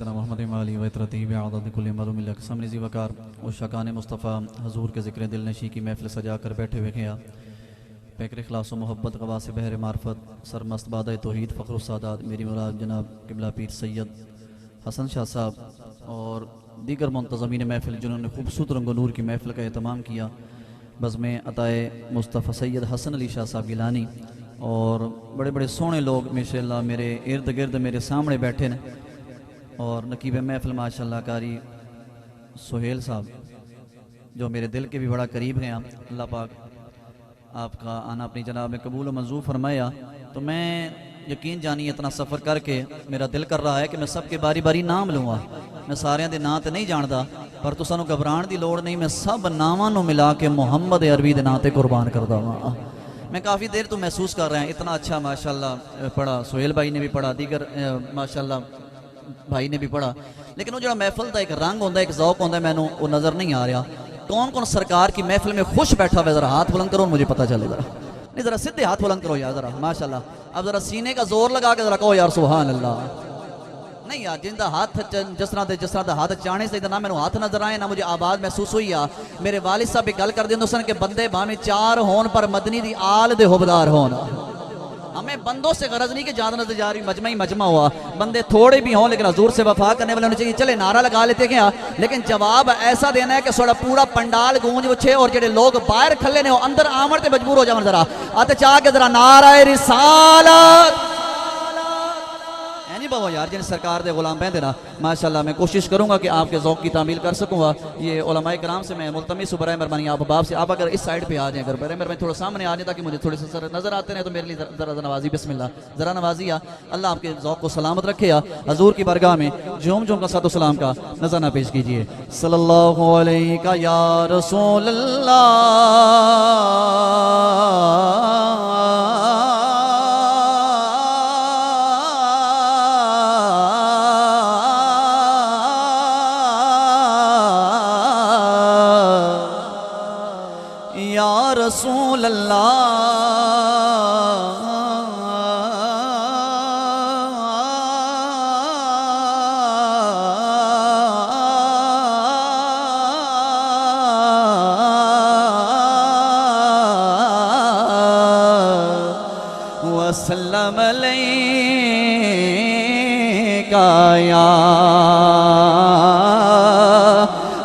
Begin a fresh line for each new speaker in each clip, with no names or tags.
सैयदना मुहम्मद वाली व तरतीब आदत कुल मरुमिल अक़सम निज़ी वकार और शकान मुस्तफ़ा हजूर के ज़िक्र दिल नशी की महफ़िल सजा कर बैठे हुए हैं। पैकर इखलास व मोहब्बत गवा से बहर मार्फत सरमस्त बाद तौहीद फ़ख्र सादात मेरी मुराद जनाब किबला पीर सैयद हसन शाह साहब और दीगर मुंतज़मीन महफ़िल जिन्होंने खूबसूरत रंग नूर की महफ़िल का एहतमाम किया। बज़्म अताए मुस्तफ़ा सैयद हसन अली शाह साहब गिलानी और बड़े बड़े सोहने लोग माशाअल्लाह मेरे इर्द गिर्द मेरे सामने बैठे ने और नकीब महफ़िल माशाअल्लाह कारी सुहेल साहब जो मेरे दिल के भी बड़ा करीब हैं। अल्लाह पाक आपका आना अपनी जनाब में कबूल और मंजूर फरमाया। तो मैं यकीन जानी इतना सफ़र करके मेरा दिल कर रहा है कि मैं सबके बारी बारी नाम लूँगा। मैं सारिਆਂ ਦੇ ਨਾਂ तो नहीं जानता पर तो सानू घबराने की लोड़ नहीं। मैं सब नावां नू मिला के मुहम्मद अरबी के नाम ते कुर्बान करदा वां। मैं काफ़ी देर तो महसूस कर रहा हूँ इतना अच्छा माशाअल्लाह पढ़ा सुहेल भाई ने भी पढ़ा दीगर माशाअल्लाह भाई ने भी पढ़ा, लेकिन वो जो महफिल का एक रंग होता है एक ज़ौक होता है मैनू वो नज़र नहीं आ रहा। कौन कौन सरकार की महफिल में खुश बैठा हुआ ज़रा हाथ बुलंद करो मुझे पता चले ज़रा। नहीं ज़रा सीधे हाथ बुलंद करो यार ज़रा माशाअल्लाह। अब ज़रा सीने का जोर लगा के ज़रा कहो यार सुभान अल्लाह। नहीं यार जिनका हाथ जिस तरह का हाथ चाने से ना मैंने हाथ नजर आए ना मुझे आवाज़ महसूस हुई आ। मेरे वालिद साहब भी गल कर देंगे सन कि बंदे भावें चार होन पर मदनी दी आल दे हुबदार होन। हमें बंदों से गरज नहीं कि ज्यादा नजर जा रही मजमा ही मजमा हुआ। बंदे थोड़े भी हों लेकिन हजूर से वफा करने वाले होने चाहिए। चले नारा लगा लेते क्या, लेकिन जवाब ऐसा देना है कि थोड़ा पूरा पंडाल गूंज उछे और जेडे लोग बाहर खले ने अंदर आमण ते मजबूर हो जावन। जरा आते चाह के जरा नारा रिसालत बाबा यार जिन सरकार दे गुलाम बहते ना माशाअल्लाह। मैं कोशिश करूंगा कि आपके ज़ौक़ की तामील कर सकूंगा। ये उलमाए कराम से मैं मुल्तमिस बराए मेहरबानी आप बाप से आप अगर इस साइड पे आ जाएं अगर बराए मेहरबानी थोड़ा सामने आ जाए ताकि मुझे थोड़े से सर नजर आते हैं तो मेरे लिए ज़रा नवाजी बिस्मिल्लाह ज़रा नवाजी या अल्लाह आपके ज़ौक़ को सलामत रखे। या हजूर की बरगाह में झूम झूम का सलातो सलाम का नज़राना पेश कीजिए। सल्लल्लाहु अलैहि या रसूल अल्लाह रसूल अल्लाह वसल्लम अलैका या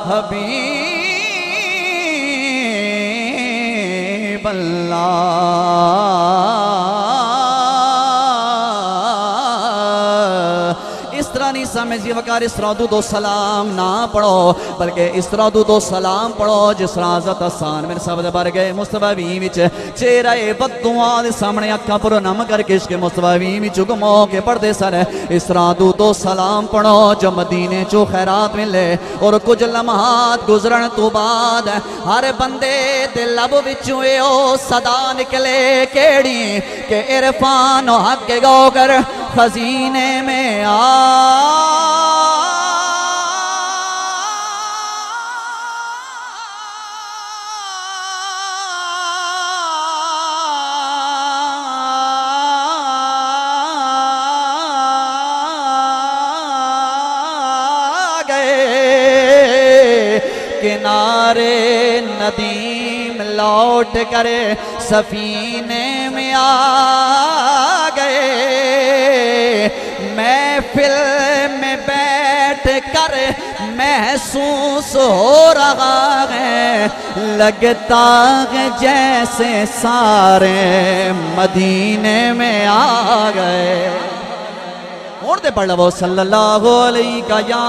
हबीब इस तरह नहीं समझिए वकार इस तरह दो सलाम ना पढ़ो बल्कि इस तरह दो सलाम पढ़ो जिस तरह हज़रत हसन मेरे सब भर गए मुस्तफावी विच चेहरा बदुआ दे सामने अखा पर नम करके इश्क मुस्तफावी विच गुमो के पढ़ते सन। इस तरह दो सलाम पढ़ो जो मदीने चो खैरात मिले और कुछ लम्हात गुजरन तो बाद हर बंदे दे लब विचों ओ सदा निकले केड़ी के इरफान हक गो कर खजीने में आ किनारे नदीम लौट कर सफीने में आ गए। महफिल में बैठ कर महसूस हो रहा है लगता है जैसे सारे मदीने में आ गए। और दे पढ़ लो सल्लल्लाहु अलैहि का या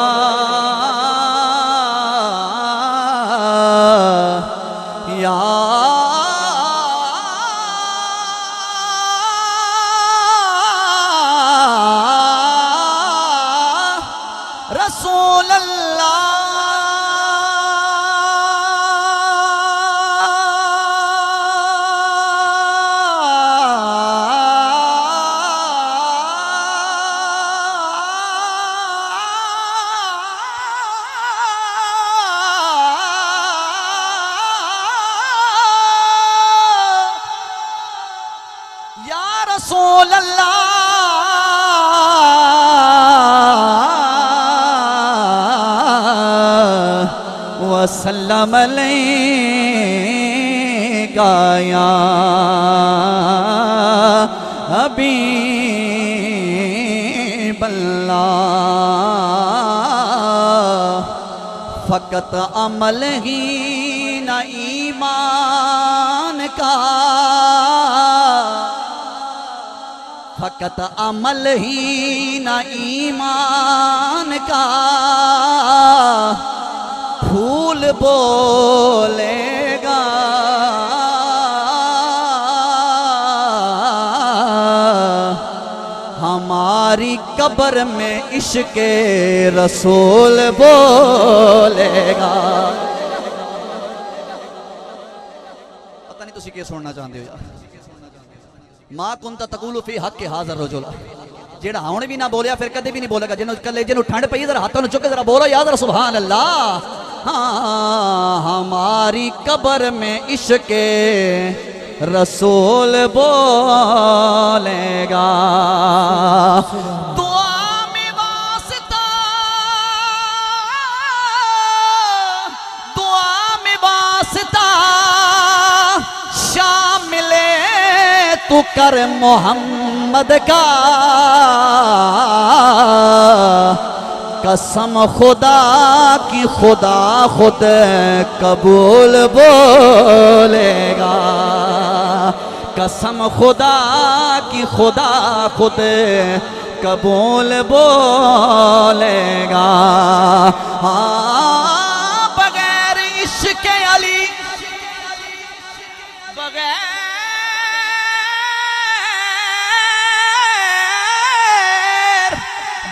रसूल अल्लाह रसूल अल्लाह वसल्लम अलैका या हबीबल्लाह। फ़कत अमल ही न ईमान का, फ़कत अमल ही न ईमान का, फूल बोलेगा। हमारी कब्र में इश्क़े रसूल बोलेगा। पता नहीं तुसी क्या सुनना चाहते हो यार। मां कुंता तकूलु फी हक के हाज़र रजुला, जेड़ा हुण भी ना बोलिया फिर कदे भी नहीं बोलेगा। जिन्हों कले जिन्हों ठंड पई जरा हाथों चुक के जरा बोलो यार जरा सुभान अल्लाह। हाँ हमारी कब्र में इश्क़े रसूल बोलेगा। दुआ में वास्ता, दुआ में वास्ता शामिले तू कर मोहम्मद का। कसम खुदा की खुदा खुद कबूल बोलेगा। कसम खुदा की खुदा खुद कबूल बोलेगा। हाँ बगैर इश्क़ अली,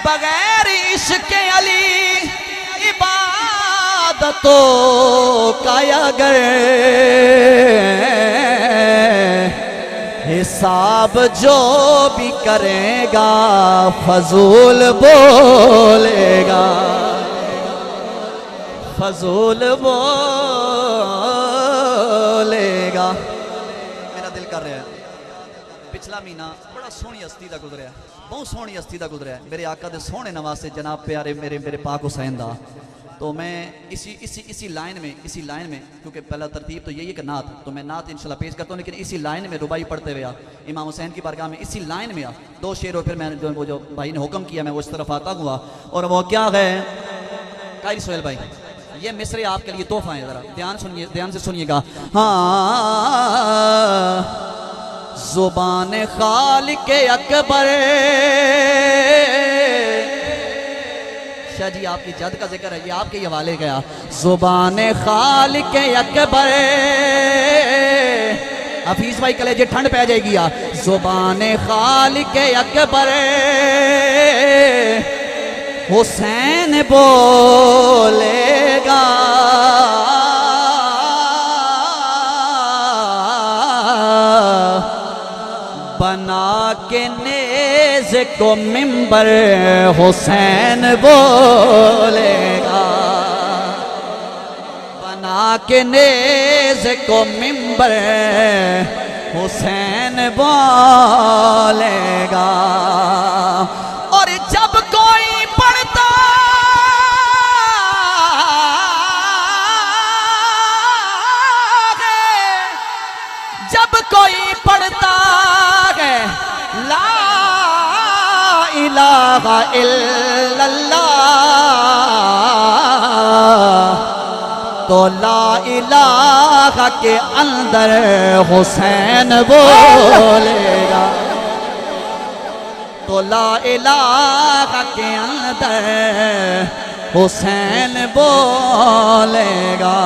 बगैर इश्क़ अली इबादतों का अगर हिसाब जो भी करेगा फजूल बोलेगा। फजूल बोलेगा। मेरा दिल कर रहा है, पिछला महीना बड़ा सोहनी हस्ती का गुजरिया, बहुत सोहनी हस्ती का गुजरिया मेरे आका दे सोहने नवासे जनाब प्यारे मेरे पाक हुसैन दा। तो मैं इसी लाइन में क्योंकि पहला तरतीब तो यही है कि नात, तो मैं नात इंशाल्लाह पेश करता हूँ, लेकिन इसी लाइन में रुबाई पढ़ते हुए इमाम हुसैन की बारगाह में इसी लाइन में दो शेर और फिर मैंने वो जो भाई ने हुक्म किया मैं वो इस तरफ आता हुआ। और वो क्या है कायरी सोहेल भाई, ये मिसरे आपके लिए तोहफा है, जरा ध्यान से सुनिएगा। हाँ ज़ुबान खालिक अकबर, शाह जी आपकी जद का जिक्र है, ये आपके हवाले गया। ज़ुबान खालिक अकबर, हफीज भाई कलेजे ठंड पै जाएगी यार। ज़ुबान खालिक अकबर हुसैन बोलेगा। बना के नेज़ को मिंबर हुसैन बोलेगा। बना के नेज़ को मिंबर हुसैन बोलेगा। और जब कोई पढ़ता है, जब कोई पढ़ता है ला इलाहा इल्लल्लाह, तो ला इलाहा के अंदर हुसैन बोलेगा। तो ला इलाहा के अंदर हुसैन बोलेगा।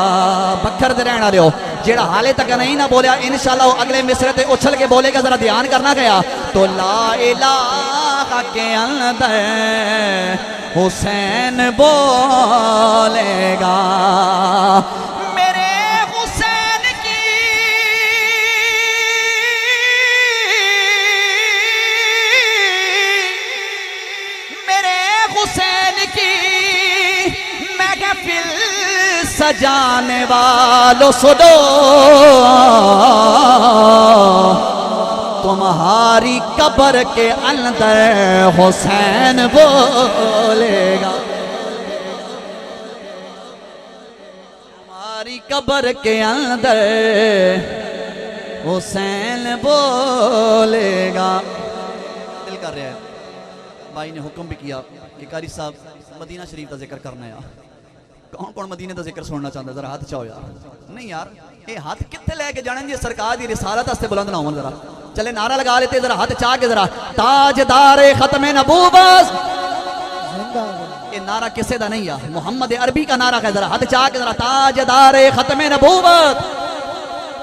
बखर दे रहने वाले हो जेड़ा हाले तक नहीं ना बोलिया, इंशाल्लाह अगले मिसरे ते उछल के बोलेगा, जरा ध्यान करना गया। तो ला इलाहा के अंदर हुसैन बोलेगा। मेरे हुसैन की महफिल सजाने वालों सुनो, तुम्हारी कब्र के अंदर हुसैन बोलेगा। कब्र के अंदर हुसैन बोलेगा। दिल कर रहा है, भाई ने हुक्म भी किया कि कारी साहब मदीना शरीफ का जिक्र करना है। कौन कौन मदीने का जिक्र सुनना चाहता है? जरा हाथ चाहो यार। नहीं यार, ये हाथ कितने लेके जाने जी? सरकार की रिसालत वास्ते बुलंद ना हो जरा। चले नारा लगा लेते जरा, हाथ चाह के जरा, ताजदारे खत्मे नबूवत। ये नारा किसे दा नहीं है, मोहम्मद अरबी का नारा है। जरा हाथ चाह के जरा, ताजदारे खत्मे नबूवत।